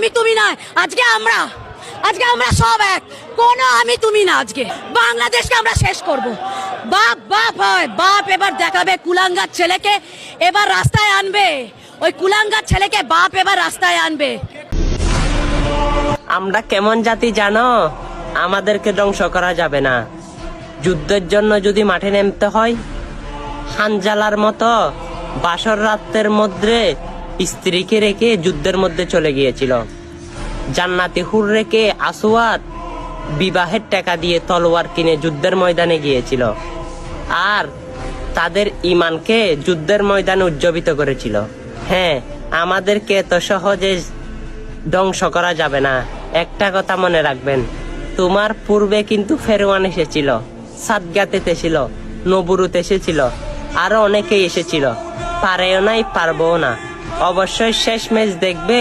আমি তুমি নয়, আজকে আমরা সব এক, কোনো আমি তুমি না। আজকে বাংলাদেশকে আমরা শেষ করব। বাপ বাপ হয়, বাপ এবার দেখাবে কুলাঙ্গার ছেলেকে, এবার রাস্তায় আনবে। ওই কুলাঙ্গার ছেলেকে বাপ এবার রাস্তায় আনবে। আমরা কেমন জাতি জানো? আমাদেরকে ধ্বংস করা যাবে না। যুদ্ধের জন্য যদি মাঠে নামতে হয়, হানজালার মতো বাসর রাতের মধ্যে স্ত্রীকে রেখে যুদ্ধের মধ্যে চলে গিয়েছিল। জান্নাতি হুর রেখে আসওয়াদ বিবাহের টাকা দিয়ে তলোয়ার কিনে যুদ্ধের ময়দানে গিয়েছিল, আর তাদের ইমানকে যুদ্ধের ময়দানে উজ্জীবিত করেছিল। হ্যাঁ, আমাদেরকে তো সহজে ধ্বংস করা যাবে না। একটা কথা মনে রাখবেন, তোমার পূর্বে কিন্তু ফেরওয়ান এসেছিল, সাদগাত এসেছিল, নবুরুত এসেছিল, আরো অনেকেই এসেছিল। পারেও নাই, পারবো না। অবশ্যই শেষ ম্যাচ দেখবে।